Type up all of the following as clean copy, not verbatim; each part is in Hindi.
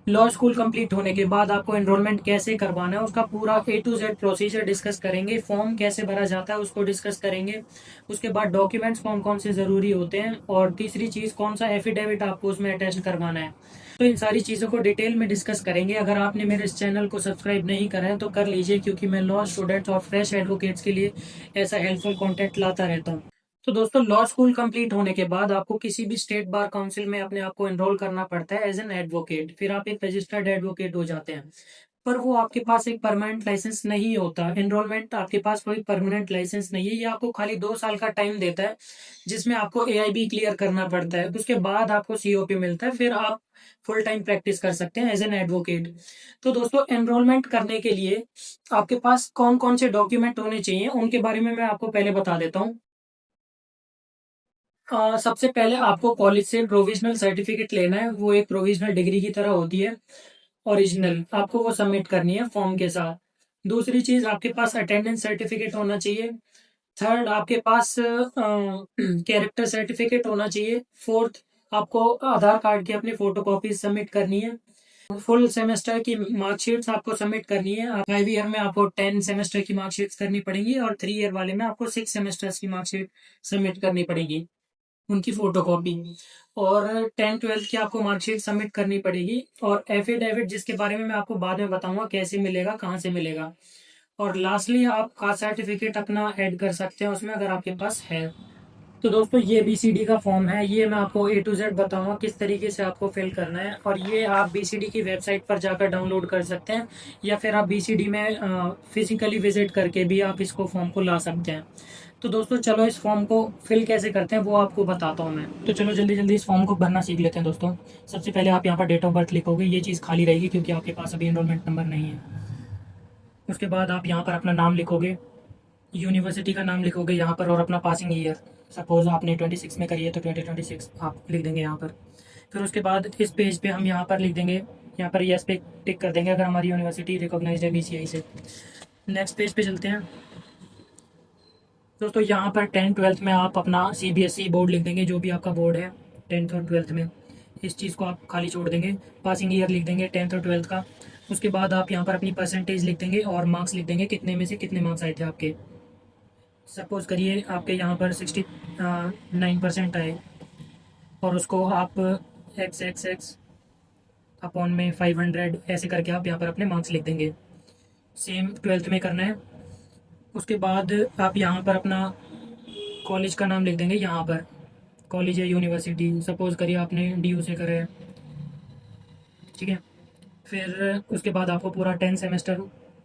लॉ स्कूल कंप्लीट होने के बाद आपको एनरोलमेंट कैसे करवाना है उसका पूरा ए टू जेड प्रोसीजर डिस्कस करेंगे। फॉर्म कैसे भरा जाता है उसको डिस्कस करेंगे। उसके बाद डॉक्यूमेंट्स कौन कौन से ज़रूरी होते हैं, और तीसरी चीज़ कौन सा एफिडेविट आपको उसमें अटैच करवाना है। तो इन सारी चीज़ों को डिटेल में डिस्कस करेंगे। अगर आपने मेरे इस चैनल को सब्सक्राइब नहीं करा है तो कर लीजिए, क्योंकि मैं लॉ स्टूडेंट्स और फ्रेश एडवोकेट्स के लिए ऐसा हेल्पफुल कंटेंट लाता रहता हूँ। तो दोस्तों, लॉ स्कूल कंप्लीट होने के बाद आपको किसी भी स्टेट बार काउंसिल में अपने आप को एनरोल करना पड़ता है एज एन एडवोकेट। फिर आप एक रजिस्टर्ड एडवोकेट हो जाते हैं। पर वो आपके पास एक परमानेंट लाइसेंस नहीं होता। एनरोलमेंट आपके पास कोई परमानेंट लाइसेंस नहीं है। ये आपको खाली 2 साल का टाइम देता है, जिसमें आपको एआईबी क्लियर करना पड़ता है। उसके बाद आपको सीओपी मिलता है, फिर आप फुल टाइम प्रैक्टिस कर सकते हैं एज एन एडवोकेट। तो दोस्तों, एनरोलमेंट करने के लिए आपके पास कौन कौन से डॉक्यूमेंट होने चाहिए उनके बारे में मैं आपको पहले बता देता हूँ। सबसे पहले आपको कॉलेज से प्रोविजनल सर्टिफिकेट लेना है। वो एक प्रोविजनल डिग्री की तरह होती है, ओरिजिनल। आपको वो सबमिट करनी है फॉर्म के साथ। दूसरी चीज, आपके पास अटेंडेंस सर्टिफिकेट होना चाहिए। थर्ड, आपके पास कैरेक्टर सर्टिफिकेट होना चाहिए। फोर्थ, आपको आधार कार्ड की अपनी फोटो कॉपी सबमिट करनी है। फुल सेमेस्टर की मार्कशीट्स आपको सबमिट करनी है। 5 ईयर में आपको 10 सेमेस्टर की मार्कशीट्स करनी पड़ेंगी, और 3 ईयर वाले में आपको 6 सेमेस्टर्स की मार्कशीट सबमिट करनी पड़ेगी, उनकी फोटोकॉपी। और 10 ट्वेल्थ की आपको मार्कशीट सबमिट करनी पड़ेगी। और एफिडेविट, जिसके बारे में मैं आपको बाद में बताऊंगा कैसे मिलेगा, कहाँ से मिलेगा। और लास्टली, आप कास्ट सर्टिफिकेट अपना ऐड कर सकते हैं उसमें, अगर आपके पास है। तो दोस्तों, ये बीसीडी का फॉर्म है। ये मैं आपको ए टू जेड बताऊंगा किस तरीके से आपको फिल करना है, और ये आप बीसीडी की वेबसाइट पर जाकर डाउनलोड कर सकते हैं, या फिर आप बीसीडी में फिजिकली विजिट करके भी आप इसको फॉर्म को ला सकते हैं। तो दोस्तों, चलो इस फॉर्म को फिल कैसे करते हैं वो आपको बताता हूँ मैं। तो चलो जल्दी जल्दी इस फॉर्म को भरना सीख लेते हैं दोस्तों। सबसे पहले आप यहाँ पर डेट ऑफ बर्थ लिखोगे। ये चीज़ खाली रहेगी क्योंकि आपके पास अभी एनरोलमेंट नंबर नहीं है। उसके बाद आप यहाँ पर अपना नाम लिखोगे, यूनिवर्सिटी का नाम लिखोगे यहाँ पर, और अपना पासिंग ईयर। सपोज आपने 26 में करी है तो 2026 आप लिख देंगे यहाँ पर। फिर उसके बाद इस पेज पे हम यहाँ पर लिख देंगे, यहाँ पर यस पे टिक कर देंगे अगर हमारी यूनिवर्सिटी रिकॉग्नाइज्ड है बीसीआई से। नेक्स्ट पेज पे चलते हैं। दोस्तों, यहाँ पर 10 ट्वेल्थ में आप अपना सीबीएसई बोर्ड लिख देंगे, जो भी आपका बोर्ड है 10th और 12th में। इस चीज़ को आप खाली छोड़ देंगे। पासिंग ईयर लिख देंगे 10th और 12th का। उसके बाद आप यहाँ पर अपनी परसेंटेज लिख देंगे और मार्क्स लिख देंगे, कितने में से कितने मार्क्स आए थे आपके। सपोज करिए आपके यहाँ पर 69% आए, और उसको आप एक्स एक्स एक्स अपॉन में 500 ऐसे करके आप यहाँ पर अपने मार्क्स लिख देंगे। सेम 12th में करना है। उसके बाद आप यहाँ पर अपना कॉलेज का नाम लिख देंगे यहाँ पर, कॉलेज या यूनिवर्सिटी। सपोज करिए आपने डीयू से करा है, ठीक है। फिर उसके बाद आपको पूरा 10 सेमेस्टर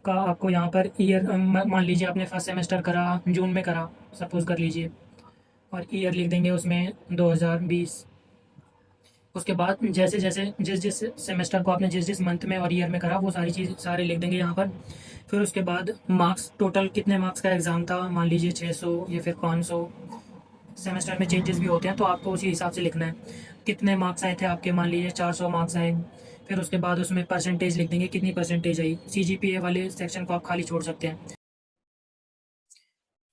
का आपको यहाँ पर ईयर, मान लीजिए आपने फर्स्ट सेमेस्टर करा जून में करा, सपोज कर लीजिए, और ईयर लिख देंगे उसमें 2020। उसके बाद जैसे जैसे जिस जिस सेमेस्टर को आपने जिस जिस मंथ में और ईयर में करा वो सारी चीज़ सारे लिख देंगे यहाँ पर। फिर उसके बाद मार्क्स, टोटल कितने मार्क्स का एग्ज़ाम था, मान लीजिए 600 या फिर 500। सेमेस्टर में चेंजेस भी होते हैं तो आपको उसी हिसाब से लिखना है। कितने मार्क्स आए थे आपके, मान लीजिए 400 मार्क्स आए। फिर उसके बाद उसमें परसेंटेज लिख देंगे, कितनी परसेंटेज आई। सीजीपीए वाले सेक्शन को आप खाली छोड़ सकते हैं।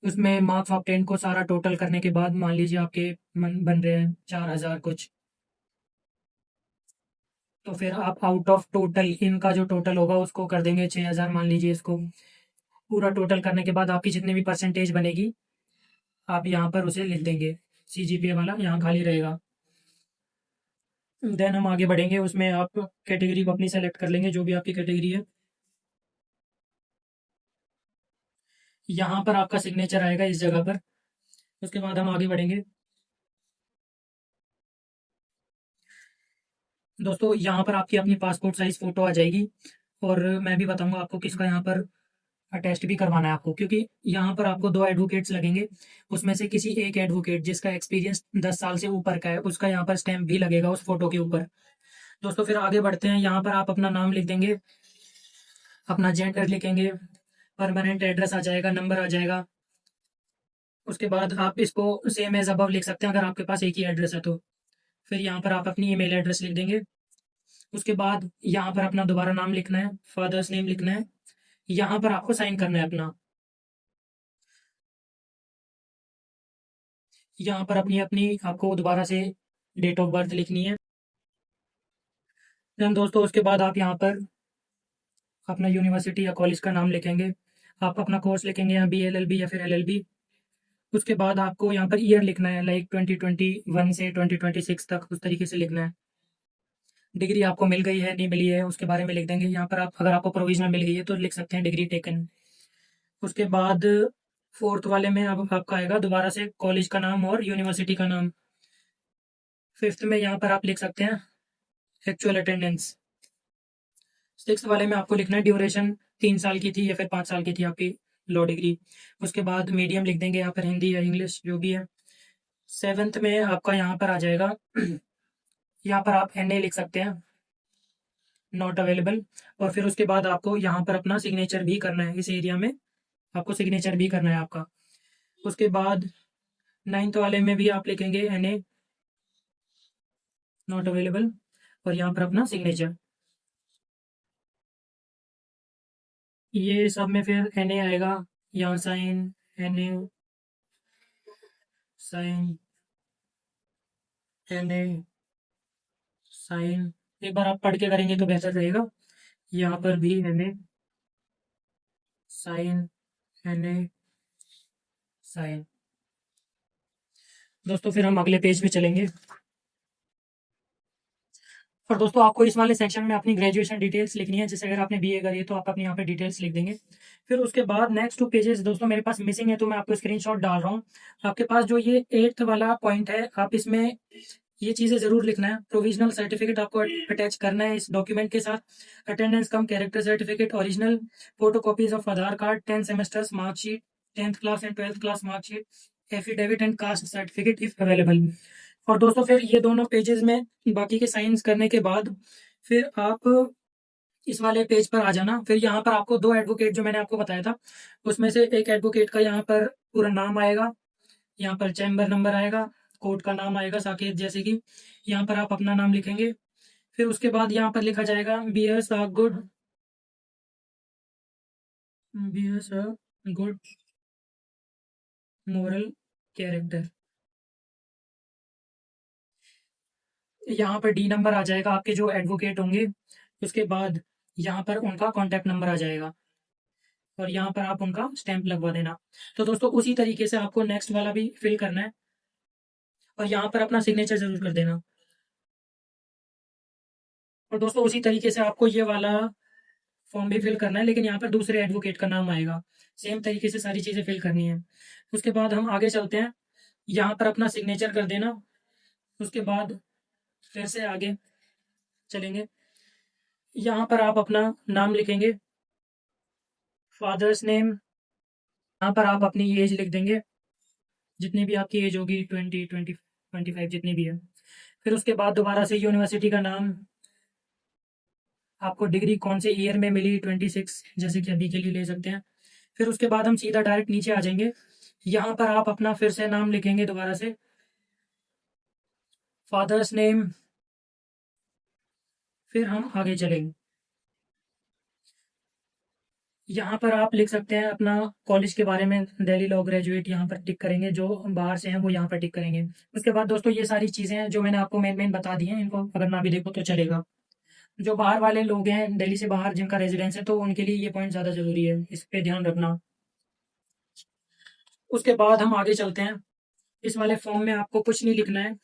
उसमें मार्क्स ऑफ 10 को सारा टोटल करने के बाद मान लीजिए आपके बन रहे हैं 4000 कुछ। तो फिर आप आउट ऑफ टोटल इनका जो टोटल होगा उसको कर देंगे 6000, मान लीजिए इसको। पूरा टोटल करने के बाद आपकी जितनी भी परसेंटेज बनेगी आप यहाँ पर उसे लिख देंगे। सीजीपीए वाला यहाँ खाली रहेगा। देन हम आगे बढ़ेंगे, उसमें आप कैटेगरी को अपनी सेलेक्ट कर लेंगे, जो भी आपकी कैटेगरी है। यहाँ पर आपका सिग्नेचर आएगा इस जगह पर। उसके बाद हम आगे बढ़ेंगे। दोस्तों, यहाँ पर आपकी अपनी पासपोर्ट साइज फोटो आ जाएगी, और मैं भी बताऊंगा आपको किसका यहाँ पर अटेस्ट भी करवाना है आपको, क्योंकि यहाँ पर आपको 2 एडवोकेट्स लगेंगे। उसमें से किसी एक एडवोकेट जिसका एक्सपीरियंस 10 साल से ऊपर का है उसका यहाँ पर स्टैम्प भी लगेगा उस फोटो के ऊपर। दोस्तों, फिर आगे बढ़ते हैं। यहाँ पर आप अपना नाम लिख देंगे, अपना जेंडर लिखेंगे, परमानेंट एड्रेस आ जाएगा, नंबर आ जाएगा। उसके बाद आप इसको सेम एज अबव लिख सकते हैं अगर आपके पास एक ही एड्रेस है तो। फिर यहाँ पर आप अपनी ईमेल एड्रेस लिख देंगे। उसके बाद यहाँ पर अपना दोबारा नाम लिखना है, फादर्स नेम लिखना है। यहाँ पर आपको साइन करना है अपना। यहाँ पर अपनी अपनी आपको दोबारा से डेट ऑफ बर्थ लिखनी है। देन दोस्तों उसके बाद आप यहाँ पर अपना यूनिवर्सिटी या कॉलेज का नाम लिखेंगे। आप अपना कोर्स लिखेंगे या BLLB या फिर LLB। उसके बाद आपको यहाँ पर ईयर लिखना है, लाइक 2021 से 2026 तक, उस तरीके से लिखना है। डिग्री आपको मिल गई है नहीं मिली है उसके बारे में लिख देंगे। यहाँ पर आप अगर आपको प्रोविजनल मिल गई है तो लिख सकते हैं डिग्री टेकन। उसके बाद फोर्थ वाले में अब आपका आएगा दोबारा से कॉलेज का नाम और यूनिवर्सिटी का नाम। फिफ्थ में यहाँ पर आप लिख सकते हैं एक्चुअल अटेंडेंस। सिक्स वाले में आपको लिखना है ड्यूरेशन 3 साल की थी या फिर 5 साल की थी आपकी लॉ डिग्री। उसके बाद मीडियम लिख देंगे यहाँ पर, हिंदी या इंग्लिश जो भी है। सेवेंथ में आपका यहाँ पर आ जाएगा यहाँ पर आप NA लिख सकते हैं, नॉट अवेलेबल। और फिर उसके बाद आपको यहाँ पर अपना सिग्नेचर भी करना है, इस एरिया में आपको सिग्नेचर भी करना है आपका। उसके बाद नाइन्थ वाले में भी आप लिखेंगे NA, नॉट अवेलेबल, और यहाँ पर अपना सिग्नेचर। ये सब में फिर NA आएगा, यहाँ sign, NA, sign, NA, sign. एक बार आप पढ़ के करेंगे तो बेहतर रहेगा। यहाँ पर भी NA, साइन, NA, साइन। दोस्तों फिर हम अगले पेज पे चलेंगे। और दोस्तों आपको इस वाले सेक्शन में अपनी ग्रेजुएशन डिटेल्स लिखनी है। जैसे अगर आपने BA करी है तो आप अपने यहाँ पे डिटेल्स लिख देंगे। फिर उसके बाद नेक्स्ट 2 पेजेस दोस्तों मेरे पास मिसिंग है तो मैं आपको स्क्रीनशॉट डाल रहा हूँ। आपके पास जो ये 8th वाला पॉइंट है, आप इसमें ये चीज़ें ज़रूर लिखना है। प्रोविजनल सर्टिफिकेट आपको अटैच करना है इस डॉक्यूमेंट के साथ। Attendance come character certificate original, photo copies of Aadhaar card, 10 semesters marksheet, 10th class and 12th class marksheet, affidavit and caste certificate if available. और दोस्तों फिर ये दोनों पेजेस में बाकी के साइंस करने के बाद फिर आप इस वाले पेज पर आ जाना। फिर यहाँ पर आपको 2 एडवोकेट जो मैंने आपको बताया था उसमें से एक एडवोकेट का यहाँ पर पूरा नाम आएगा, यहाँ पर चैम्बर नंबर आएगा, कोर्ट का नाम आएगा साकेत, जैसे कि यहाँ पर आप अपना नाम लिखेंगे। फिर उसके बाद यहाँ पर लिखा जाएगा bears a good, bears a good moral character. यहाँ पर D नंबर आ जाएगा आपके जो एडवोकेट होंगे। उसके बाद यहाँ पर उनका कॉन्टैक्ट नंबर आ जाएगा और यहाँ पर आप उनका स्टैंप लगवा देना। तो दोस्तों उसी तरीके से आपको नेक्स्ट वाला भी फिल करना है और यहाँ पर अपना सिग्नेचर जरूर कर देना। और दोस्तों उसी तरीके से आपको ये वाला फॉर्म भी फिल करना है, लेकिन यहाँ पर दूसरे एडवोकेट का नाम आएगा। सेम तरीके से सारी चीज़ें फिल करनी है। उसके बाद हम आगे चलते हैं, यहाँ पर अपना सिग्नेचर कर देना। उसके बाद फिर से आगे चलेंगे, यहाँ पर आप अपना नाम लिखेंगे, फादर्स नेम। यहाँ पर आप अपनी एज लिख देंगे, जितनी भी आपकी एज होगी, 20, 25 जितनी भी है। फिर उसके बाद दोबारा से यूनिवर्सिटी का नाम, आपको डिग्री कौन से ईयर में मिली, 26 जैसे कि अभी के लिए ले सकते हैं। फिर उसके बाद हम सीधा डायरेक्ट नीचे आ जाएंगे, यहाँ पर आप अपना फिर से नाम लिखेंगे दोबारा से, फादर्स नेम। फिर हम आगे चलेंगे, यहाँ पर आप लिख सकते हैं अपना कॉलेज के बारे में, दिल्ली लॉ ग्रेजुएट, यहाँ पर टिक करेंगे। जो बाहर से हैं वो यहाँ पर टिक करेंगे। उसके बाद दोस्तों ये सारी चीज़ें हैं जो मैंने आपको मेन मेन बता दी हैं, इनको अगर ना भी देखो तो चलेगा। जो बाहर वाले लोग हैं दिल्ली से बाहर जिनका रेजिडेंस है तो उनके लिए ये पॉइंट ज़्यादा ज़रूरी है, इस पे ध्यान रखना। उसके बाद हम आगे चलते हैं, इस वाले फॉर्म में आपको कुछ नहीं लिखना है।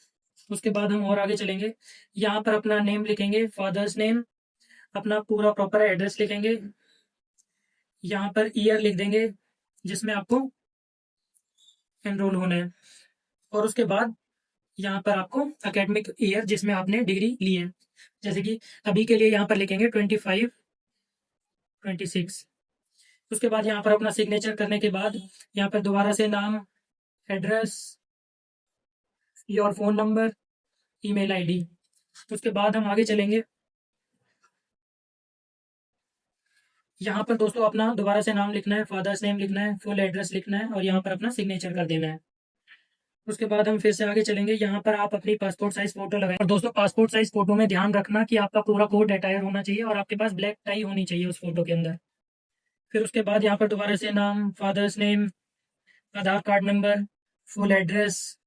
उसके बाद हम और आगे चलेंगे, यहाँ पर अपना नेम लिखेंगे, फादर्स नेम, अपना पूरा प्रॉपर एड्रेस लिखेंगे, यहाँ पर ईयर लिख देंगे जिसमें आपको एनरोल होना है। और उसके बाद यहाँ पर आपको एकेडमिक ईयर जिसमें आपने डिग्री ली है, जैसे कि अभी के लिए यहाँ पर लिखेंगे 25, 26। उसके बाद यहाँ पर अपना सिग्नेचर करने के बाद यहाँ पर दोबारा से नाम, address, your phone number, email ID. उसके बाद हम आगे चलेंगे, यहाँ पर दोस्तों अपना दोबारा से नाम लिखना है, फादर्स नेम लिखना है, फुल एड्रेस लिखना है और यहाँ पर अपना सिग्नेचर कर देना है। उसके बाद हम फिर से आगे चलेंगे, यहाँ पर आप अपनी पासपोर्ट साइज फोटो लगाएं। और दोस्तों पासपोर्ट साइज फोटो में ध्यान रखना कि आपका पूरा कोट अटायर होना चाहिए और आपके पास ब्लैक टाई होनी चाहिए उस फोटो के अंदर। फिर उसके बाद यहाँ पर दोबारा से नाम, father's name, Aadhaar card number, full address,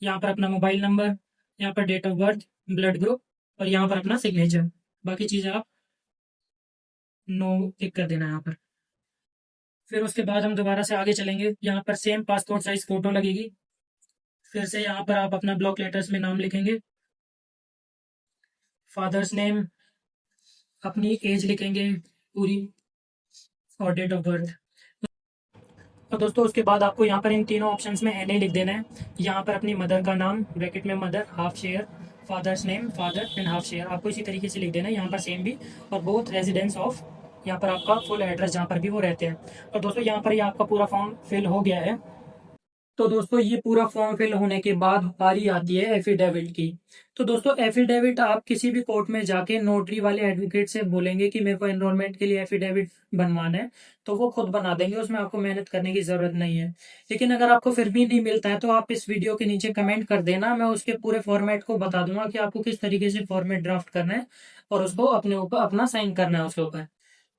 यहाँ पर अपना मोबाइल नंबर, यहाँ पर date of birth, blood group और यहाँ पर अपना सिग्नेचर। बाकी चीज़ें आप नो टिक कर देना यहाँ पर। फिर उसके बाद हम दोबारा से आगे चलेंगे, यहाँ पर सेम पासपोर्ट साइज फ़ोटो लगेगी। फिर से यहाँ पर आप अपना ब्लॉक लेटर्स में नाम लिखेंगे, फादर्स नेम, अपनी एज लिखेंगे पूरी और डेट ऑफ बर्थ। तो दोस्तों उसके बाद आपको यहाँ पर इन तीनों ऑप्शंस में एनए लिख देना है। यहाँ पर अपनी मदर का नाम ब्रैकेट में mother half share, father's name father and half share आपको इसी तरीके से लिख देना है यहाँ पर सेम भी, और बोथ रेजिडेंस ऑफ, यहाँ पर आपका फुल एड्रेस जहाँ पर भी वो रहते हैं। और दोस्तों यहाँ पर ये आपका पूरा फॉर्म फिल हो गया है। तो दोस्तों ये पूरा फॉर्म फिल होने के बाद बारी आती है एफिडेविट की। तो दोस्तों एफिडेविट आप किसी भी कोर्ट में जाके नोटरी वाले एडवोकेट से बोलेंगे कि मेरे को एनरोलमेंट के लिए एफिडेविट बनवाना है, तो वो खुद बना देंगे, उसमें आपको मेहनत करने की जरूरत नहीं है। लेकिन अगर आपको फिर भी नहीं मिलता है तो आप इस वीडियो के नीचे कमेंट कर देना, मैं उसके पूरे फॉर्मेट को बता दूंगा कि आपको किस तरीके से फॉर्मेट ड्राफ्ट करना है और उसको अपने ऊपर अपना साइन करना है उसके ऊपर।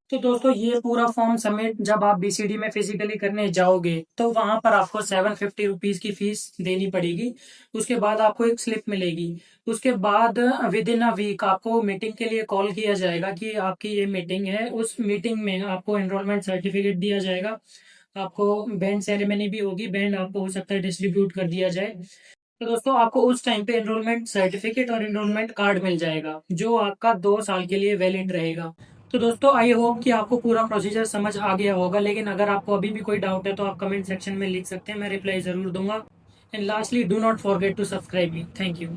तो दोस्तों ये पूरा फॉर्म सबमिट जब आप बीसीडी में फिजिकली करने जाओगे तो वहां पर आपको 750 रुपीज की फीस देनी पड़ेगी। उसके बाद आपको एक स्लिप मिलेगी। उसके बाद विद इन अ वीक आपको मीटिंग के लिए कॉल किया जाएगा कि आपकी ये मीटिंग है। उस मीटिंग में आपको एनरोलमेंट सर्टिफिकेट दिया जाएगा, आपको बैंड सेरेमनी भी होगी, बैंड आपको हो सकता है डिस्ट्रीब्यूट कर दिया जाए। तो दोस्तों आपको उस टाइम पे एनरोलमेंट सर्टिफिकेट और एनरोलमेंट कार्ड मिल जाएगा जो आपका 2 साल के लिए वैलिड रहेगा। तो दोस्तों आई होप कि आपको पूरा प्रोसीजर समझ आ गया होगा, लेकिन अगर आपको अभी भी कोई डाउट है तो आप कमेंट सेक्शन में लिख सकते हैं, मैं रिप्लाई जरूर दूंगा। And lastly do not forget to subscribe me. Thank you.